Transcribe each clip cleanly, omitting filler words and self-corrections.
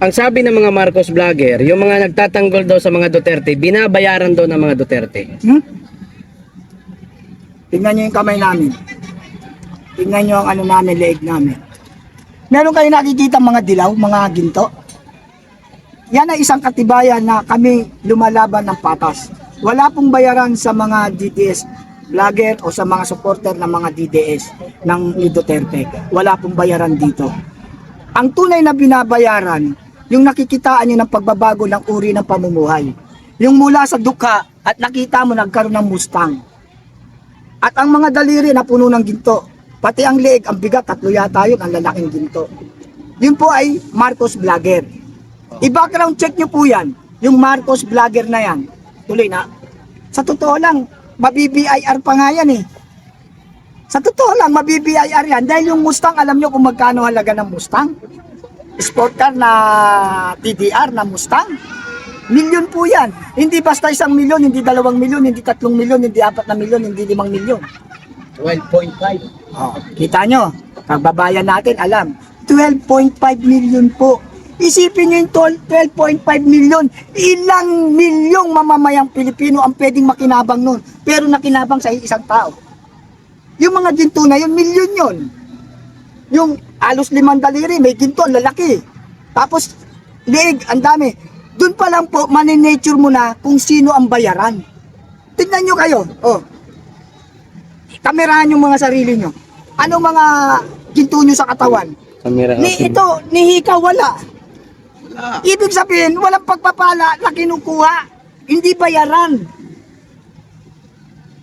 Ang sabi ng mga Marcos vlogger, yung mga nagtatanggol daw sa mga Duterte, binabayaran daw ng mga Duterte. Tingnan nyo yung kamay namin. Tingnan nyo ang ano namin, leeg namin. Meron kayo nakikita mga dilaw, mga ginto? Yan ay isang katibayan na kami lumalaban ng patas. Wala pong bayaran sa mga DDS vlogger o sa mga supporter ng mga DDS ni Duterte. Wala pong bayaran dito. Ang tunay na binabayaran, yung nakikitaan nyo ng pagbabago ng uri ng pamumuhay. Yung mula sa dukha at nakita mo nagkaroon ng Mustang. At ang mga daliri na puno ng ginto. Pati ang leeg, ang bigat, 3 yata yun, ang lalaking ginto. Yun po ay Marcos vlogger. I-background check nyo po yan, yung Marcos vlogger na yan. Tuloy na. Sa totoo lang, mabibir pa nga yan eh. Sa totoo lang, mabibir yan. Dahil yung Mustang, alam nyo kung magkano halaga ng Mustang? Sport car na TDR na Mustang. Milyon po yan. Hindi basta 1 milyon, hindi 2 milyon, hindi 3 milyon, hindi 4 na milyon, hindi 5 milyon. 12.5. Oh, kita nyo, pagbabayan natin, alam, 12.5 million po. Isipin nyo yung 12.5 million, ilang milyong mamamayang Pilipino ang pwedeng makinabang nun, pero nakinabang sa isang tao. Yung mga ginto na yun, milyon yun. Yung alos 5 daliri, may ginto, lalaki. Tapos, leeg, ang dami. Doon pa lang po, maninature mo na kung sino ang bayaran. Tignan nyo kayo, oh. Kamerahan yung mga sarili nyo. Anong mga ginto nyo sa katawan? Kamera. Ito, ni Hika wala. Ibig sabihin, walang pagpapala na kinukuha. Hindi bayaran.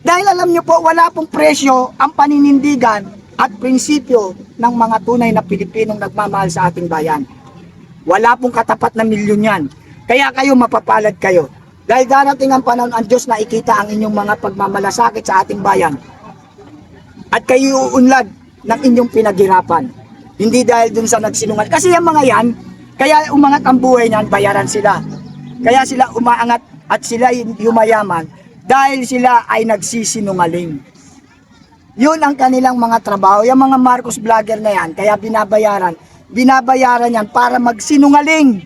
Dahil alam nyo po, wala pong presyo ang paninindigan at prinsipyo ng mga tunay na Pilipinong nagmamahal sa ating bayan. Wala pong katapat na milyon yan. Kaya kayo mapapalad kayo. Dahil darating ang panahon ang Diyos na ikita ang inyong mga pagmamalasakit sa ating bayan. At kayo uunlad ng inyong pinaghirapan. Hindi dahil dun sa nagsinungal. Kasi yung mga yan, kaya umangat ang buhay niyan, bayaran sila. Kaya sila umaangat at sila yumayaman dahil sila ay nagsisinungaling. Yun ang kanilang mga trabaho. Yung mga Marcos vlogger na yan, kaya binabayaran. Binabayaran yan para magsinungaling.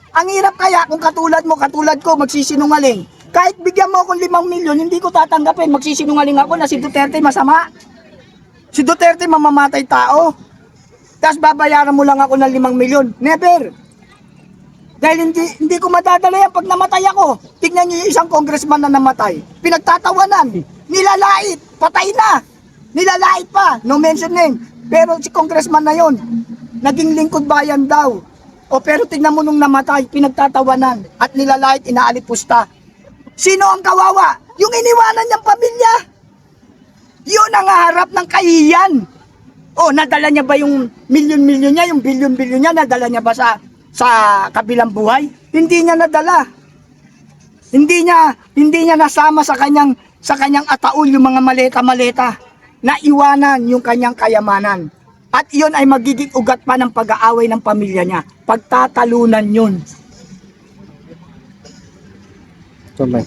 Ang hirap kaya kung katulad mo, katulad ko, magsisinungaling. Kahit bigyan mo akong 5 milyon, hindi ko tatanggapin. Magsisinungaling ako na si Duterte masama. Si Duterte mamamatay tao. Tapos babayaran mo lang ako ng 5 milyon. Never. Dahil hindi ko madadala yan pag namatay ako. Tignan niyo yung isang congressman na namatay. Pinagtatawanan. Nilalait. Patay na. Nilalait pa. No mention name. Pero si congressman na yon, naging lingkod bayan daw. O pero tignan mo nung namatay, pinagtatawanan. At nilalait, inaalipusta. Sino ang kawawa? Yung iniwanan niyang pamilya. Yun ang harap ng kahiyan. O, nadala niya ba yung milyon-milyon niya, yung bilyon-bilyon niya, nadala niya ba sa kabilang buhay? Hindi niya nadala. Hindi niya nasama sa kanyang ataol yung mga maleta-maleta na iwanan yung kanyang kayamanan. At iyon ay magiging ugat pa ng pag-aaway ng pamilya niya. Pagtatalunan yun. Tumay.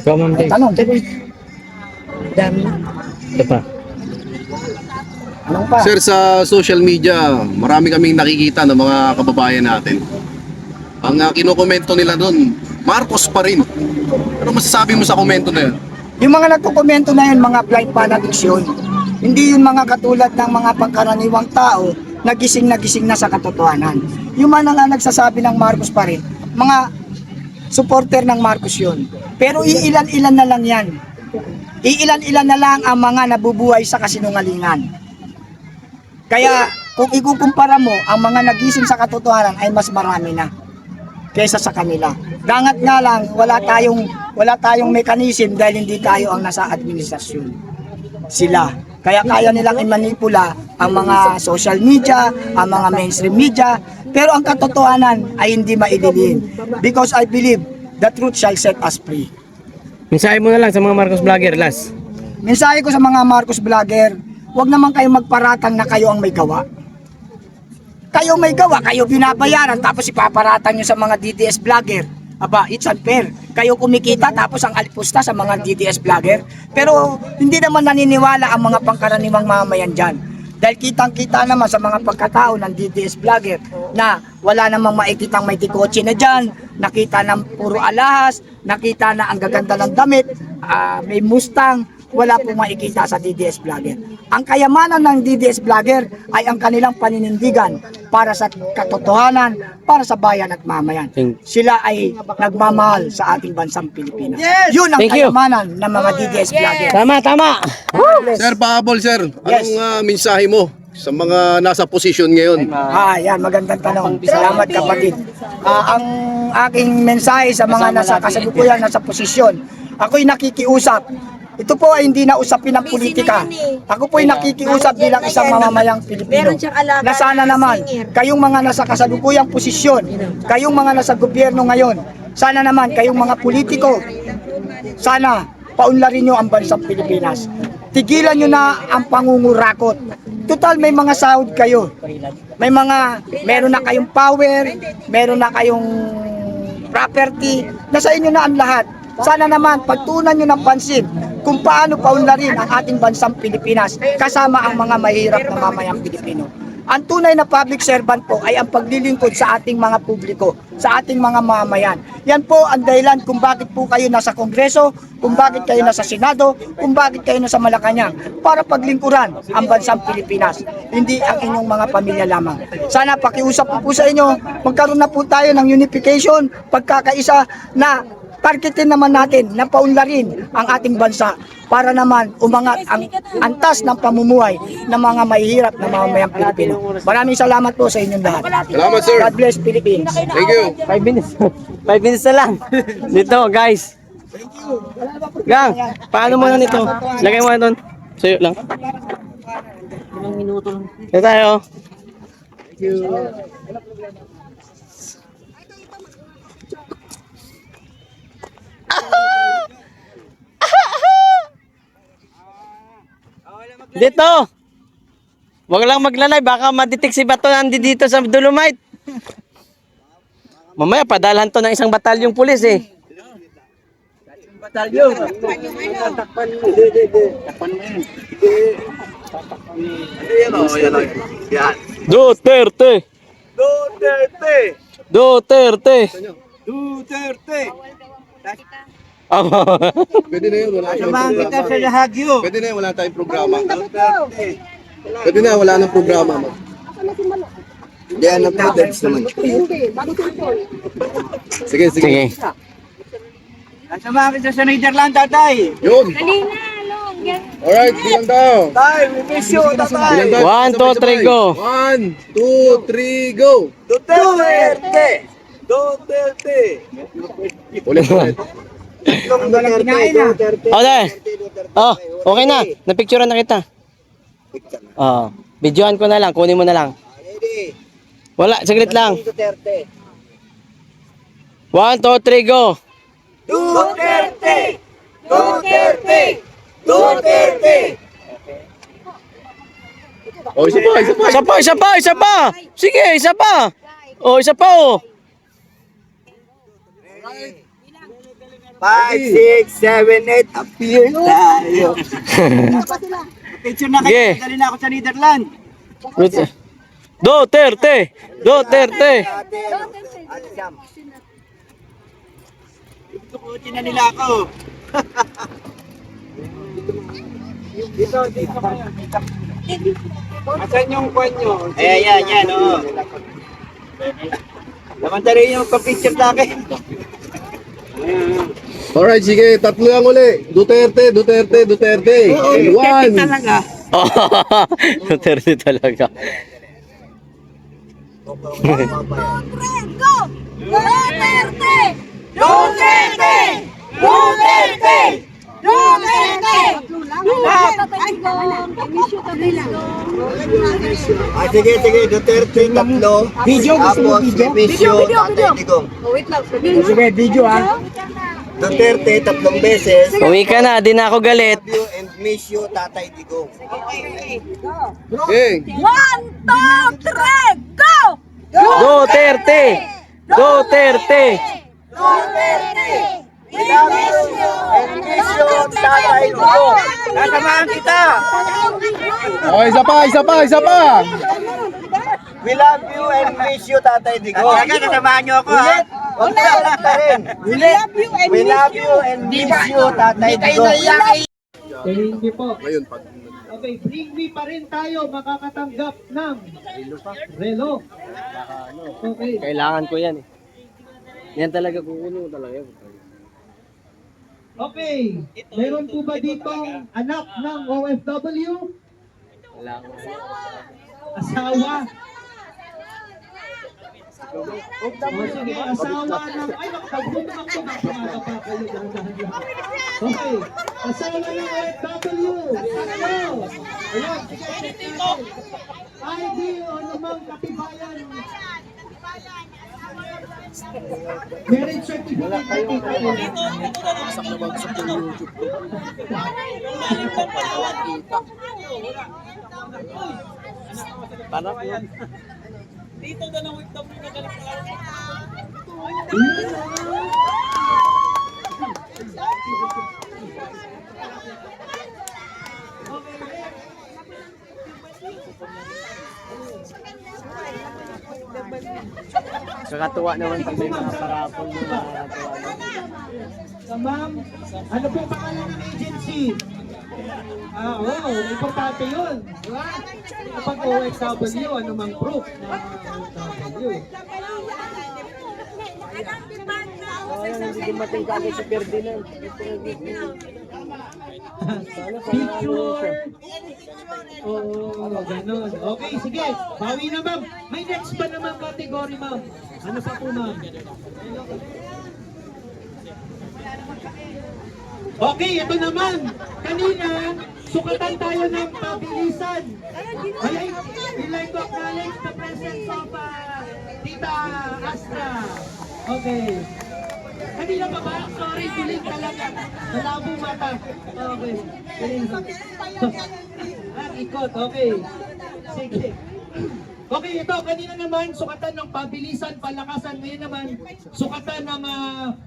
Tanong. Dami. Ito pa. Anong pa? Sir, sa social media, marami kaming nakikita ng mga kababayan natin. Ang kinokomento nila doon, Marcos pa rin. Ano masasabi mo sa komento na yun? Yung mga nagkukomento na yun, mga blind fanatics yun. Hindi yun mga katulad ng mga pangkaraniwang tao na gising na sa katotohanan. Yung mga nga nagsasabi ng Marcos pa rin, mga supporter ng Marcos yun. Pero iilan-ilan na lang yan. Iilan-ilan na lang ang mga nabubuhay sa kasinungalingan. Kaya kung ikukumpara mo, ang mga nagising sa katotohanan ay mas marami na kaysa sa kanila. Dangat nga lang, wala tayong mechanism dahil hindi tayo ang nasa administrasyon. Sila. Kaya kaya nilang i-manipula ang mga social media, ang mga mainstream media, pero ang katotohanan ay hindi maililin. Because I believe the truth shall set us free. Mensahe mo na lang sa mga Marcos vlogger, last. Mensahe ko sa mga Marcos vlogger, huwag naman kayo magparatang na kayo ang may gawa. Kayo may gawa, kayo binabayaran, tapos ipaparatang nyo sa mga DDS vlogger. Aba, it's unfair. Kayo kumikita tapos ang alipusta sa mga DDS vlogger. Pero hindi naman naniniwala ang mga pangkaraniwang mamayan dyan. Dahil kitang-kita naman sa mga pagkatao ng DDS vlogger na wala namang makikitang may tikotse na dyan, nakita ng puro alahas, nakita na ang gaganda ng damit, may Mustang, wala pong makikita sa DDS vlogger. Ang kayamanan ng DDS vlogger ay ang kanilang paninindigan para sa katotohanan, para sa bayan at mamayan. Sila ay nagmamahal sa ating bansang Pilipinas. Yun ang Thank you. kayamanan ng mga DDS vlogger. Tama, tama. Sir Pahabol, sir, anong Yes. mensahe mo sa mga nasa posisyon ngayon? Yan, magandang tanong. Salamat kapatid. Ang aking mensahe sa mga nasa kasalukuyan, nasa posisyon, ako'y nakikiusap. Ito po ay hindi na usapin ng politika. Ako po ay nakikiusap bilang isang mamamayang Pilipino. Na sana naman, kayong mga nasa kasalukuyang posisyon, kayong mga nasa gobyerno ngayon, sana naman kayong mga politiko, sana paunlarin nyo ang bansang Pilipinas. Tigilan nyo na ang pangungurakot. Total may mga sahod kayo. Meron na kayong power, meron na kayong property, nasa inyo na ang lahat. Sana naman pagtunan nyo ng pansin kung paano paunlarin ang ating bansang Pilipinas kasama ang mga mahirap na mamayang Pilipino. Ang tunay na public servant po ay ang paglilingkod sa ating mga publiko, sa ating mga mamayan. Yan po ang dahilan kung bakit po kayo nasa Kongreso, kung bakit kayo nasa Senado, kung bakit kayo nasa Malacanang, para paglingkuran ang bansang Pilipinas, hindi ang inyong mga pamilya lamang. Sana pakiusap po sa inyo, magkaroon na po tayo ng unification, pagkakaisa na targetin naman natin na paunlarin ang ating bansa para naman umangat ang antas ng pamumuhay ng mga mahihirap na mamamayang Pilipino. Maraming salamat po sa inyong lahat. Salamat, sir. God bless Philippines. Thank you. 5 minutes. 5 minutes na lang. Dito, guys. Gang, paano mo na nito? Lagay mo na doon. Sa'yo lang. Ilang minuto lang. Ito tayo. Dito. Wag lang maglalay, baka ma-detect si Bato na andi dito sa Dolomite. Mamaya padalhan to ng isang batalyong pulis eh. Batalyon. Duterte. Duterte! Duterte. Duterte! Pwede na yun, wala tayong Samahan kita sa programa. Lahagyo. Pwede na yun, wala tayong programa. Pwede na, wala nang programa. Hindi, ano po, text naman. Sige, sige. Sige. Samahan kita sa Netherlands, tatay. Yun. Alright, bilang daw. Tay, we miss you, tatay. Bilang daw. 1, 2, 3, go. 1, 2, 3, go. Duterte! Duterte! Ulit, ulit. Ang galang kinain na. Okay. Oh, okay na. Napicturean na kita. Oh, videoan ko na lang, kunin mo na lang. Wala, saglit lang. Duterte! 1, 2, 3, go. Duterte! Duterte! Duterte! Oh, isa pa, isa pa. Isa pa, isa pa, isa pa. Sige, isa pa. Oh, isa pa oh. 5, 6, 7, 8, appear tayo. Picture na Sige. kayo, dali na ako sa Netherlands. Duterte. Duterte. Ate Sam. Tukutin na nila ako. Dito kayo. Asan yung kwan nyo? Ayan, oo. Lamanta rin yung pag-picture sa akin. Alright, sige, tatlo lang uli. Duterte, Duterte, Duterte. 1. Talaga. Duterte talaga. Duterte! Duterte! Duterte! Duterte! Sige, Duterte, tatlo. Video, gusto mo video? Video. Sige, video ha. Duterte, tatlong beses. Uwi ka na, di na ako galit. Love you and miss you, Tatay Digong. Okay. 1, 2, 3, go! Duterte. Duterte. Duterte! Tatay Dugo. Kasamahan kita. Oh, isa pa. We love you and miss you, Tatay Digo. Kasamahan niyo ako, ha? Huwag na ulit pa rin. We love you and miss you, Tatay Digo. Hindi po. Ngayon, pag Okay, bring me pa rin tayo makakatanggap ng relo. Okay. Kailangan ko yan eh. Yan talaga kukunin ko talaga. Okay. Meron po ba ditong anak ng OFW? Wala ko. Asawa? O sige, asawa ng... Ay, nakapagbumak ko. Nakapakayo. Okay. Asawa ng OFW. Ano? Ayan, sige, check natin. ID o namang katibayan. Marriage certificate na dito. Paano yan? Kakatuwa naman pag may mga parapol na nakakatuwa. Ma'am, ano po pangalan ng agency? Importante yun. Diba? Kapag OFW, ano mang proof na OFW. Hindi dumating kagad si Ferdinand. Picture. Oo, ganun. Okay, sige. Bawi na, ma'am. May next pa naman category, ma'am. Ano pa po, ma'am? Okay, ito naman. Kanina, sukatan tayo ng pabilisan. I'd like to acknowledge the presence of Tita Astra. Okay. Kanina pa ba? Sorry, piling talaga. Malabo mata. Okay. Piling. Ikot, okay. Sige. Okay, ito, kanina naman, sukatan ng pabilisan, palakasan. Ngayon naman, sukatan ng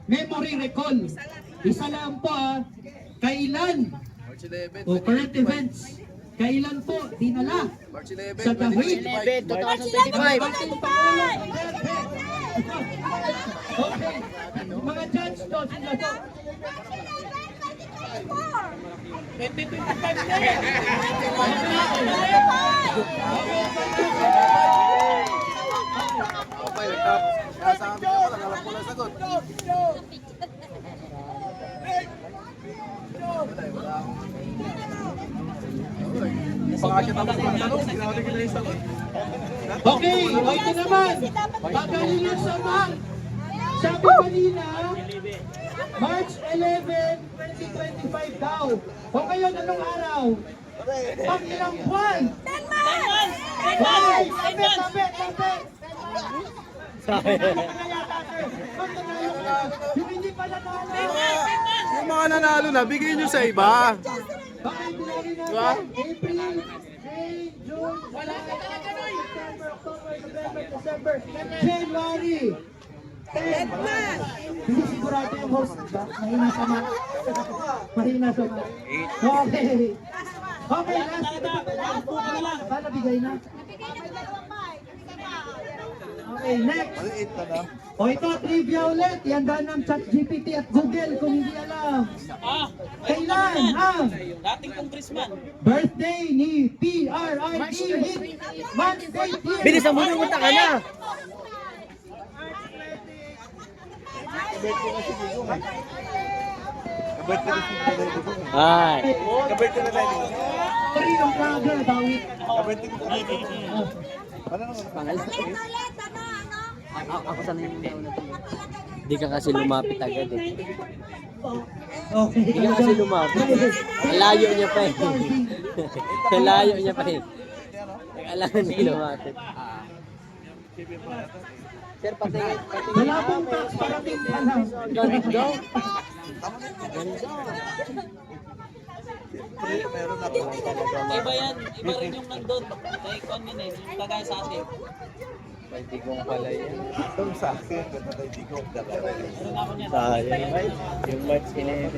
memory recall. Isa lang po, kailan? March 11. O current events. Kailan po dinala March 11. sa The Hague? 2025. Okay. Mga judge to, sila to. Okay, nagkasabi ako, nagalang ko lang sagot. Okay, o ito naman. Magaling yung samahan. Sabi kanina, March 11, 2025 daw. O ngayon, anong araw? Pag ilang buwan? 10 months! Okay, tapit. Yung hindi pa nanalo. Yung mga nanalo na, bigay nyo sa iba. Okay, bilangin natin. Diba? April, May, June, July, September, October, November, December, January. 10 months! Hindi sigurado yung host, ba? Mahina sa mat. Okay. Okay, last. Ba, nabigay na? Okay, next. O ito, trivia ulit. Ihanda ng ChatGPT at Google kung hindi alam. Kailan ang Dating congressman. birthday ni PRRD hit month date year? Bilisan mo na, punta ka na. Ay. Karinong vlogger, bawit. Ako sana yung una to. Di ka kasi lumapit agad eh. Okay. Di ka kasi lumapit. Layo niya pa eh. Layo niya pa eh. Kailangan niya lumapit. Sir, patingin. Wala pong tax parating pa lang. Ganito. Iba yan. Iba rin yung nandun. Kay Con yun eh. Yung kagaya sa atin. Sayang. Yung March 11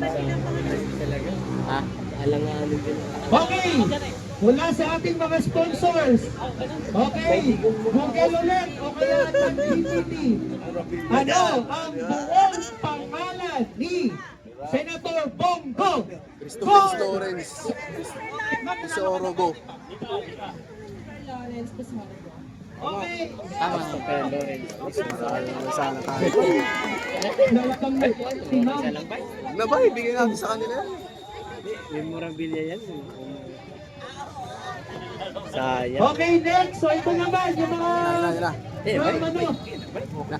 talaga. Ah, alang-alang din. Okay, mula sa ating mga sponsors. Okay, Google ulit o kaya ChatGPT. Ano ang buong pangalan ni Senator Bongo? Christopher Lawrence. Isorogo. Okay, Tama. Pero Lawrence. Sana tayo. welcome na si Ma'am. Isa lang ba? Na ba, ibigay natin sa kanila yan? Memorabilia yan. Sayang. Okay, next. So ito naman yung mga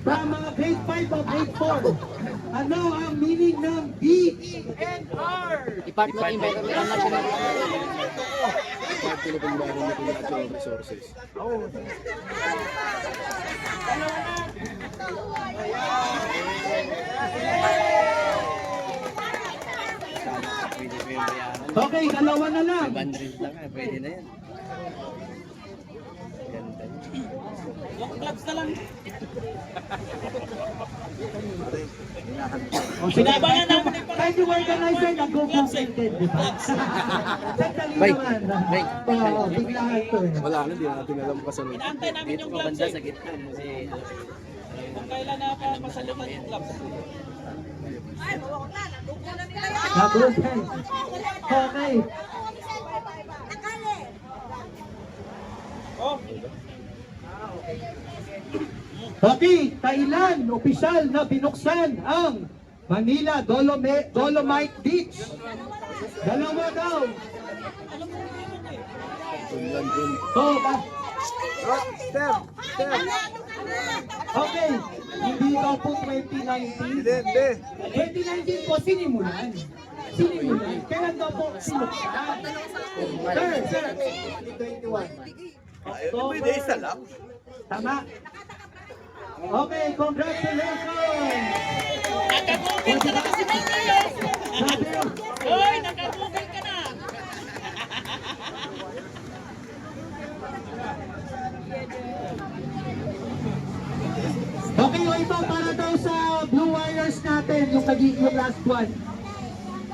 from mga grade 5 o grade 4. Ano ang meaning ng DENR? Department of International. Philippine Environment and Natural Resources. Okay, dalawa na lang. Bandrin lang, pwede na yan. Ganda yun. Sinabangan namin kahit yung organizer nag-go-completed, di ba? Sandali naman. Oo, biglaan to eh. Wala na, di natin alam kasunod. Dito ka banda sa gitna. Kasi Nabuhay. Okay. Okay, kailan opisyal na binuksan ang Manila Dolomite Beach? Dalawa daw. Oh, okay, hindi daw po 2019. 2019 po sinimulan. Kailan daw po sinuksan? Sir. 2021. Tama. Okay, congratulations! Nakagugil ka na kasi Mayor! Hoy, nakagugil ka na! Okay, o ito para daw sa Blue Wires natin, yung last one.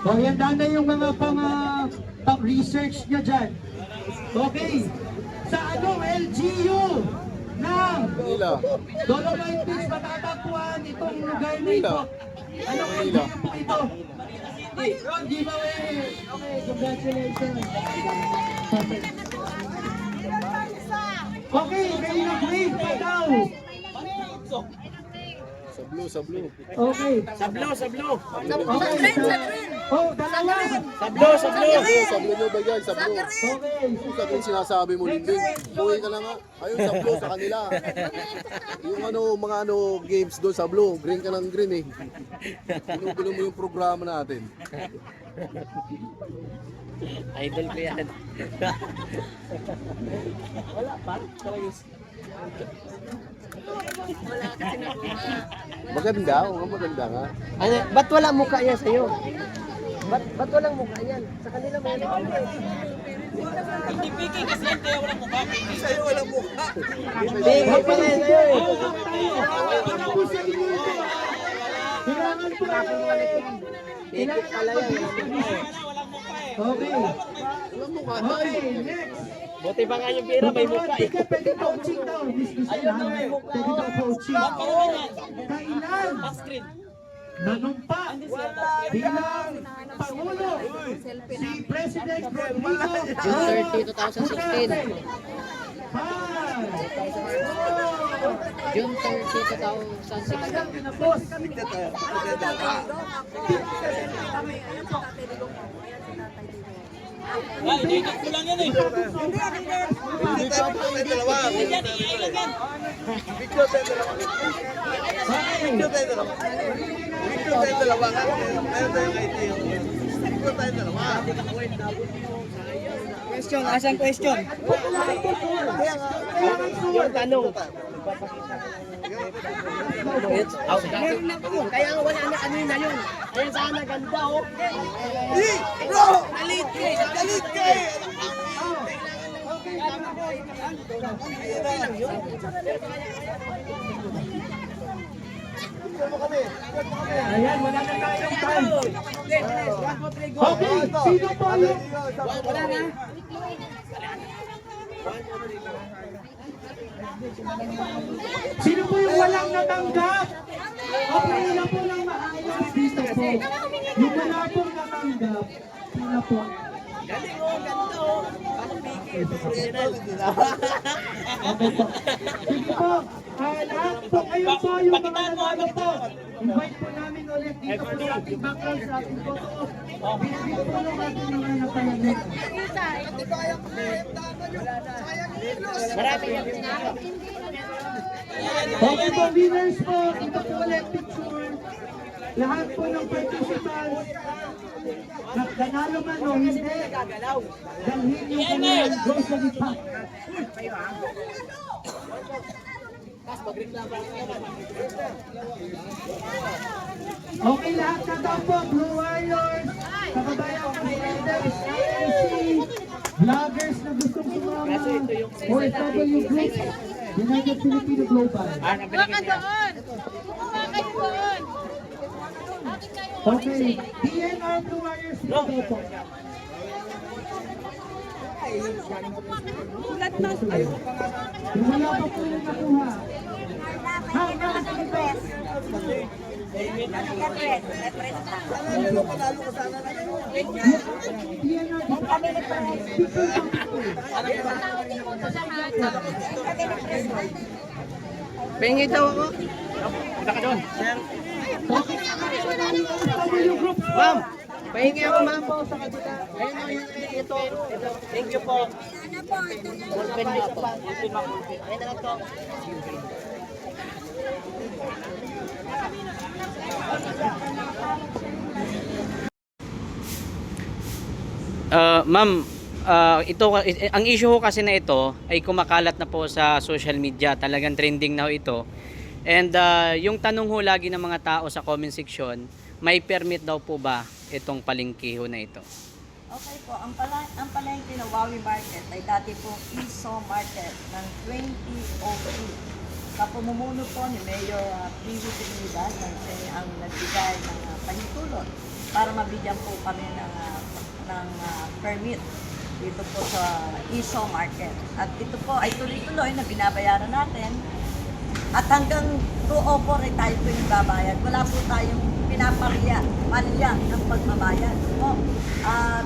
O, handa na yung mga pang-research nyo dyan. Okay, sa LGU ng Dolomite Beach matatagpuan itong lugar na ito. Anong LGU po ito? Giveaway! Okay, congratulations! Okay, kayo nag-wave pa daw! Sa blue. Okay. Sablo. Okay. Oh, dalawa. Sablo. Sa blue nyo ba yan? Sa blue. Okay. Sa green sinasabi mo, Linding. Buhay ka na nga. Ayun, sa blue, sa kanila. Yung mga games doon sa blue. Green ka ng green eh. Pinugulo mo yung programa natin. Idol ko yan. Wala pa. Maganda, maganda nga. Ano, ba't wala mukha yan sa'yo? Ba't walang mukha yan? Sa kanila meron. Hindi piki kasi yan, kaya walang mukha. Bigay pala yan sa'yo eh. Para po sa inyo ito. Kailangan po Bigay pala yan. Okay. Okay, next. Buti pa nga yung pera, may mukha eh. Pwede coaching daw. Ayun na, may mukha. Pwede daw coaching. Kailan? Nanumpa bilang Pangulo si President Rodrigo June 30, 2016. June 30, 2016. Ay, dito ko lang yan eh. Question, asang question? Yung tanong. Kaya wala na kanina yun. Kaya sana ganda oh. Okay, Ayan, wala na tayong time. Okay, sino po yung... Sino po yung walang natanggap? Okay, wala po lang maayos dito po. Yung wala pong natanggap, sino po? Okay po. Sige po. Lahat po kayo po yung mga nanalo po. Invite po namin ulit dito po sa ating background, sa ating photos. Binibig po ng ating mga napayanin. Okay po, winners po. Ito po ulit picture. Lahat po ng participants. Nanalo man o hindi. Dalhin yung kanilang grocery pack. Okay, lahat na daw po, Blue Warriors, kababayan ng Riders, AMC, vloggers na gustong sumama, OFW Group, United Filipino Global. Okay, DNR Blue Warriors, dito po. Wala pa po yung nakuha. Hanggang dito. Pengi daw ako. Ma'am, pahingi ako ma'am. Ayun o, ito. Thank you po. Ballpen nga po. Ayun na lang to. Ma'am, ito ang issue ko kasi na ito ay kumakalat na po sa social media. Talagang trending na ho ito. And yung tanong ho lagi ng mga tao sa comment section, may permit daw po ba itong palengke ho na ito? Okay po, ang palengke ng Wawi Market ay dati pong ISO Market ng 2002. Sa pamumuno po ni Mayor P.V. Trinidad ang nagbigay ng pahintulot para mabigyan po kami ng permit dito po sa ISO Market. At ito po ay tuloy-tuloy na binabayaran natin. At hanggang 2004 ay tayo po yung babayad. Wala po tayong pinapalya ng pagbabayad po. At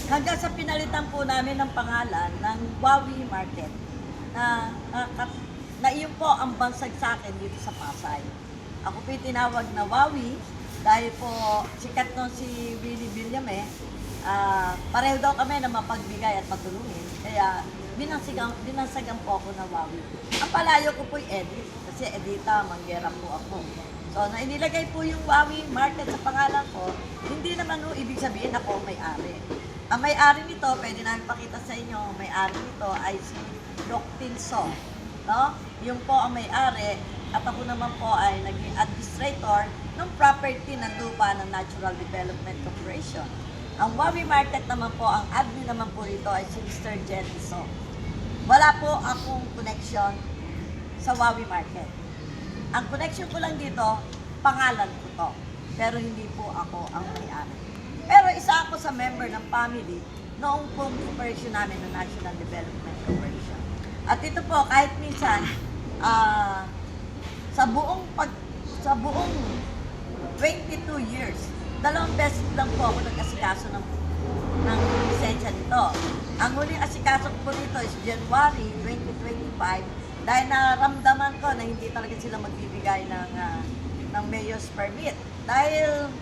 hanggang sa pinalitan po namin ng pangalan ng Wawi Market na iyon po ang bansag sa akin dito sa Pasay. Ako po yung tinawag na Wawi dahil po sikat nun si Willie Villame. Pareho daw kami na mapagbigay at matulungin. Kaya binansagan po ako na Wawi. Ang palayo ko po yung Edith, kasi Edita Manguera po ako. So, na inilagay po yung Wawi Market sa pangalan ko, hindi naman po ibig sabihin ako may-ari. Ang may-ari nito, pwede namin pakita sa inyo, ang may-ari nito ay si Doc Tinso. No? Yung po ang may-ari, at ako naman po ay naging administrator ng property ng lupa ng Natural Development Corporation. Ang Wawi Market naman po, ang admin naman po ito ay si Mr. Jetiso. Wala po akong connection sa Wawi Market. Ang connection ko lang dito, pangalan ko to. Pero hindi po ako ang may-ari. Pero isa ako sa member ng family noong pong operation namin ng National Development Corporation. At ito po, kahit minsan, sa buong 22 years, 2 beses lang po ako nag-asikaso ng lisensya nito. Ang huling asikaso ko po nito is January 2025 dahil naramdaman ko na hindi talaga sila magbibigay ng mayor's permit. Dahil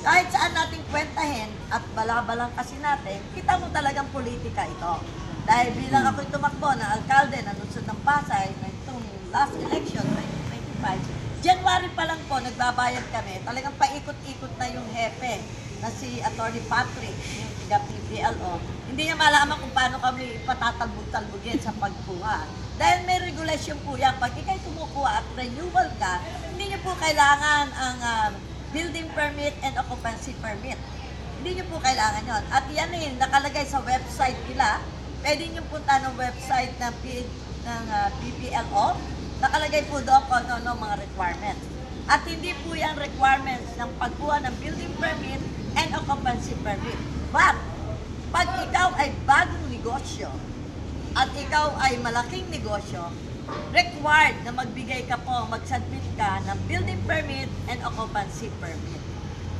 kahit saan nating kwentahin at balabalang kasi natin, kita mo talagang politika ito. Dahil bilang ako'y tumakbo na alkalde na lungsod ng Pasay na itong last election, 2025, January pa lang po, nagbabayad kami. Talagang paikot-ikot na yung hepe na si Atty. Patrick, yung tiga-PPLO. Hindi niya malaman kung paano kami patatalbog-talbogin sa pagkuha. Dahil may regulation po yan. Pag ikay kumukuha at renewal ka, hindi niyo po kailangan ang building permit and occupancy permit. Hindi nyo po kailangan yon. At yan nakalagay sa website nila. Pwede nyo punta ng website ng PPLO. Nakalagay po doon kung ano mga requirements. At hindi po yung requirements ng pagkuha ng building permit and occupancy permit. But, pag ikaw ay bagong negosyo at ikaw ay malaking negosyo, required na magbigay ka po, mag-submit ka ng building permit and occupancy permit.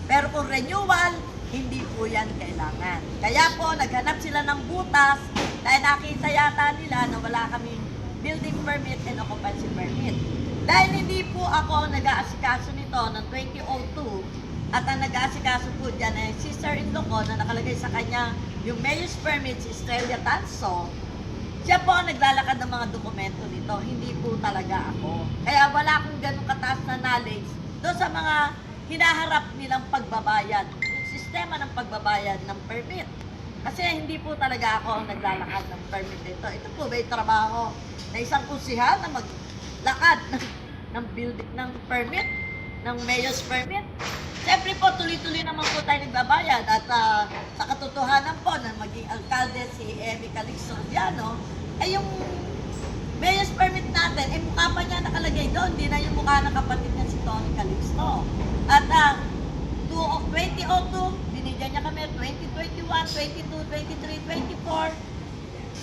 Pero kung renewal, hindi po yan kailangan. Kaya po, naghanap sila ng butas dahil nakita yata nila na wala kaming building permit and occupancy permit. Dahil hindi po ako nag-aasikaso nito ng 2002 at ang nag-aasikaso po dyan ay sister-in-law ko na nakalagay sa kanya yung mayor's permit, si Estrella Tanso, siya po ang naglalakad ng mga dokumento nito, hindi po talaga ako. Kaya wala akong ganun kataas na knowledge doon sa mga hinaharap nilang pagbabayad, yung sistema ng pagbabayad ng permit. Kasi hindi po talaga ako ang naglalakad ng permit nito. Ito po ba yung trabaho na isang kusihal na maglakad ng building ng permit, ng mayor's permit? Siyempre po, tuloy-tuloy naman po tayo nagbabayad at sa katotohanan po na maging alkalde si Emi Calixto Rubiano, ay yung mayor's permit natin, ay mukha pa niya nakalagay doon, hindi na yung mukha ng kapatid niya si Tony Calixto. At 2002, binigyan niya kami 2021, 22, 23, 24.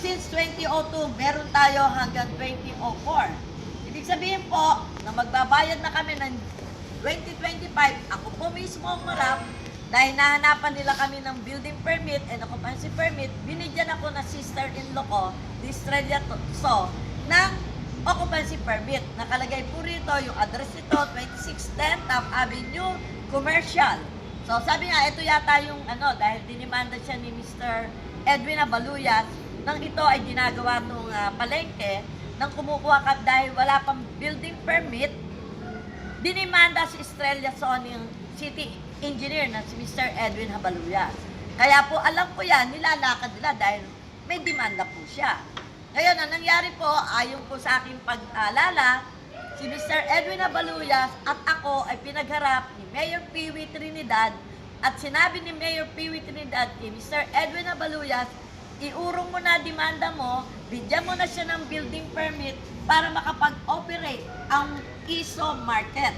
Since 2002, meron tayo hanggang 2004. Ibig sabihin po, na magbabayad na kami ng 2025, ako po mismo ang marap, dahil nahanapan nila kami ng building permit and occupancy permit, binigyan ako na sister-in-law ko, di Estrella Tanso, ng occupancy permit. Nakalagay po rito yung address nito, 2610 Taft Avenue, Commercial. So sabi nga, ito yata yung dahil dinimanda siya ni Mr. Edwin Abaluyas, nang ito ay ginagawa nung palengke, nang kumukuha ka dahil wala pang building permit, dinimanda si Estrella Sony, yung city engineer na si Mr. Edwin Abaluyas. Kaya po alam ko yan, nilalakad nila dahil may demanda po siya. Ngayon, ang nangyari po, ayon po sa aking pag-alala, si Mr. Edwin Abaluyas at ako ay pinagharap ni Mayor Piwi Trinidad at sinabi ni Mayor Piwi Trinidad kay Mr. Edwin Abaluyas, iurong mo na demanda mo, bigyan mo na siya ng building permit para makapag-operate ang ISO market.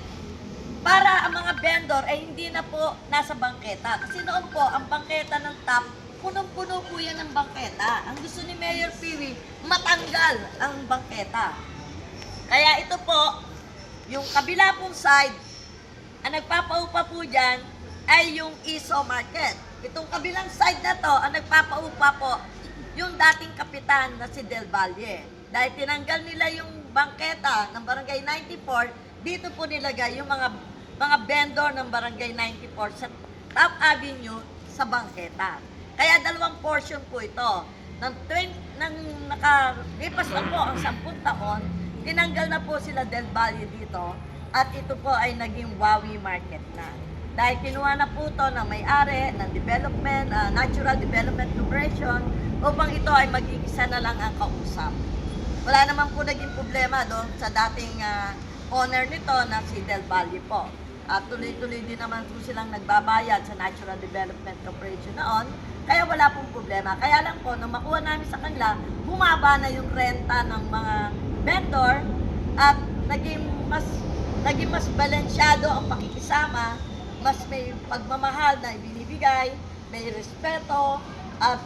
Para ang mga vendor ay hindi na po nasa bangketa. Kasi noon po, ang bangketa ng TAP, punong-puno po yan ng bangketa. Ang gusto ni Mayor Piwi, matanggal ang bangketa. Kaya ito po, yung kabila pong side, ang nagpapaupa po dyan ay yung ISO market. Itong kabilang side na to, ang nagpapaupa po, yung dating kapitan na si Del Valle. Dahil tinanggal nila yung bangketa ng Barangay 94, dito po nilagay yung mga vendor ng Barangay 94 sa Taft Avenue sa bangketa. Kaya dalawang portion po ito. Nang nakalipas na po ang 10 taon, tinanggal na po sila Del Valle dito at ito po ay naging Wawi Market na. Dahil kinuha na po ito ng may-ari ng development, Natural Development Corporation upang ito ay maging isa na lang ang kausap. Wala naman po naging problema doon sa dating owner nito na si Del Valle po. At tuloy-tuloy din naman po silang nagbabayad sa Natural Development Corporation noon. Kaya wala pong problema. Kaya lang po, nung makuha namin sa kanila, bumaba na yung renta ng mga vendor at naging mas balansyado ang pakikisama, mas may pagmamahal na ibinibigay, may respeto, at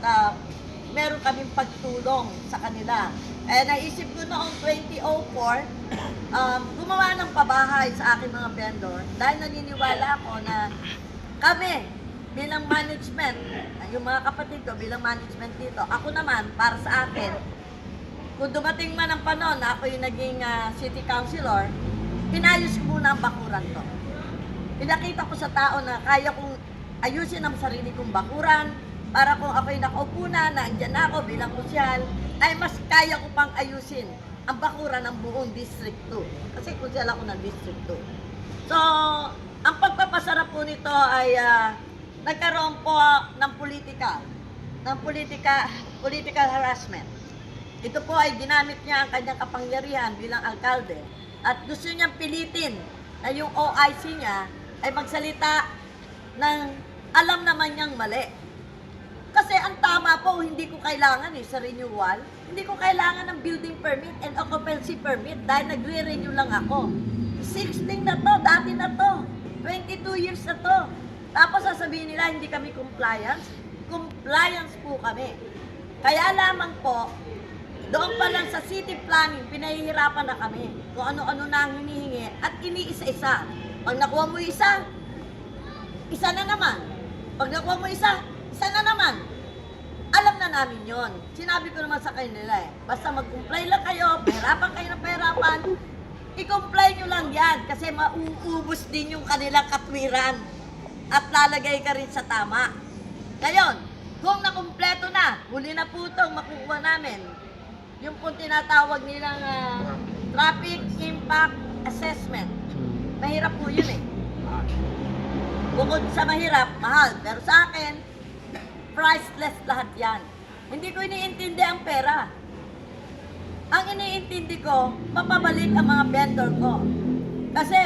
meron kaming pagtulong sa kanila. Naisip ko noong 2004, gumawa ng pabahay sa aking mga vendor dahil naniniwala ako na kami bilang management, yung mga kapatid ko bilang management dito, ako naman para sa akin, kung dumating man ang panahon na ako yung naging city councilor, pinayos ko muna ang bakuran ko. Pinakita ko sa tao na kaya kong ayusin ang sarili kong bakuran para kung ako'y nakaupo na, andyan na ako bilang kusyal, ay mas kaya ko pang ayusin ang bakuran ng buong District 2. Kasi kusyal ako ng District 2. So, ang pagpapasarap po nito ay nagkaroon po ng political harassment. Ito po ay ginamit niya ang kanyang kapangyarihan bilang alkalde at gusto niyang pilitin na yung OIC niya ay magsalita ng alam naman niyang mali. Kasi ang tama po, hindi ko kailangan sa renewal, hindi ko kailangan ng building permit and occupancy permit dahil nagre-renew lang ako. 16 na to, dati na to, 22 years na to. Tapos sasabihin nila, hindi kami compliance. Compliance po kami. Kaya lamang po, doon pa lang sa city planning, pinahihirapan na kami kung ano-ano na ang hinihingi at iniisa-isa. Pag nakuha mo isa na naman. Pag nakuha mo isa na naman. Alam na namin yon. Sinabi ko naman sa kanila basta mag-comply lang kayo, pahirapan kayo ng pahirapan, i-comply nyo lang yan kasi mauubos din yung kanilang katwiran at lalagay ka rin sa tama. Ngayon, kung nakumpleto na, huli na po itong makukuha namin, yung po tinatawag nilang traffic impact assessment. Mahirap po yun Bukod sa mahirap, mahal. Pero sa akin, priceless lahat yan. Hindi ko iniintindi ang pera. Ang iniintindi ko, mapabalik ang mga vendor ko. Kasi,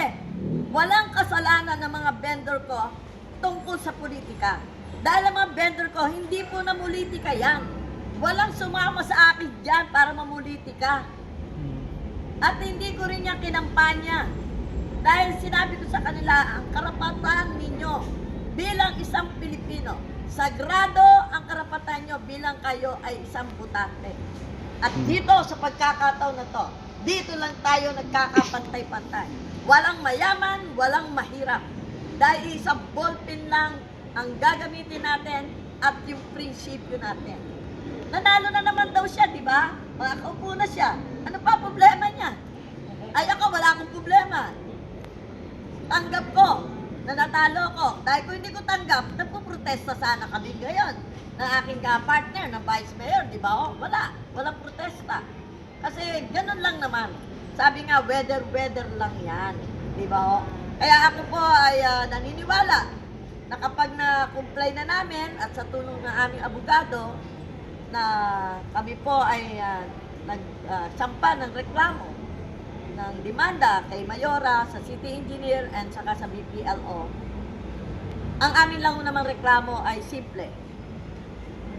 walang kasalanan ng mga vendor ko tungkol sa politika. Dahil ang mga vendor ko, hindi po na politika yan. Walang sumama sa akin dyan para mamulitika. At hindi ko rin yan kinampanya. Dahil sinabi ko sa kanila, ang karapatan ninyo bilang isang Pilipino, sagrado ang karapatan nyo bilang kayo ay isang butante. At dito sa pagkakataon na to, dito lang tayo nagkakapantay-pantay. Walang mayaman, walang mahirap. Dahil isang ballpen lang ang gagamitin natin at yung prinsipyo natin. Nanalo na naman daw siya, di ba? Makakaupo na siya. Ano pa problema niya? Ay ako, wala akong problema. Tanggap ko na natalo ko. Dahil kung hindi ko tanggap, nagpuprotesta sana kami ngayon ng aking partner na vice mayor, di ba? Walang protesta. Kasi ganun lang naman. Sabi nga, weather lang yan. Di ba? Kaya ako po ay naniniwala na kapag na-comply na namin at sa tulong ng aming abogado, na kami po ay nagsampa ng reklamo ng demanda kay Mayora, sa City Engineer, and saka sa BPLO. Ang amin lang namang reklamo ay simple.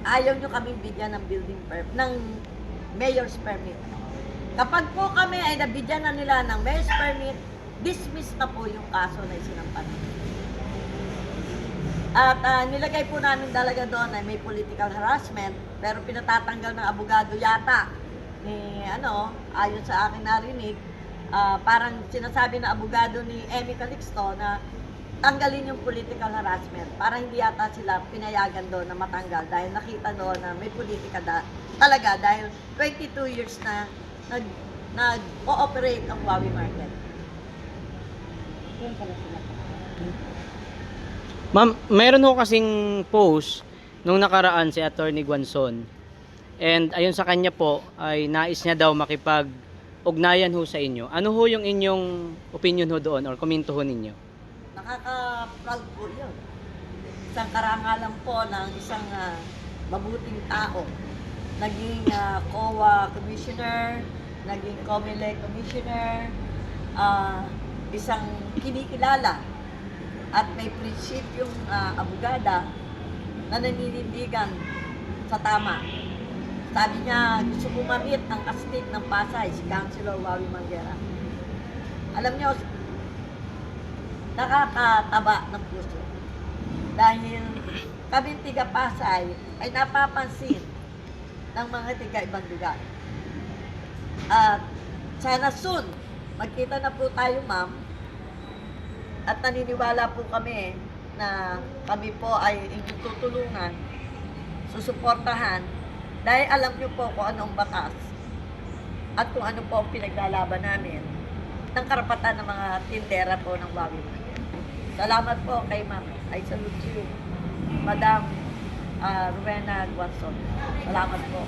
Ayaw nyo kaming bigyan ng building permit, ng mayor's permit. Kapag po kami ay nabigyan na nila ng mayor's permit, dismiss na po yung kaso na isinampan. At nilagay po namin talaga doon ay may political harassment, pero pinatatanggal ng abogado yata ni ayon sa akin narinig, parang sinasabi na abogado ni Emmy Calixto na tanggalin yung political harassment para hindi yata sila pinayagan doon na matanggal dahil nakita doon na may politika talaga dahil 22 years na nag-ooperate ang Huawei market. Ma'am, mayroon ho kasing post nung nakaraan si Attorney Guanzon. And ayon sa kanya po ay nais niya daw makipag-ugnayan ho sa inyo. Ano ho yung inyong opinion ho doon or komento ho ninyo? Nakaka-proud po yun. Isang karangalan po ng isang mabuting tao. Naging COA Commissioner, naging COMELEC Commissioner, isang kinikilala at may prinsipyong abogada na naninindigan sa tama. Sabi niya, gusto kumamit ng astig ng Pasay, si Councilor Wawi Manguera. Alam niyo, nakakataba ng puso. Dahil kaming tiga Pasay ay napapansin ng mga tiga ibang lugar. At sana soon, magkita na po tayo, ma'am. At naniniwala po kami na kami po ay inyong tutulungan, susuportahan, dahil alam niyo po kung anong batas at kung ano po ang pinaglalaban namin ng karapatan ng mga tindera po ng Huawei market. Salamat po kay ma'am. I salute you, Madam Rowena Guanzon. Salamat po.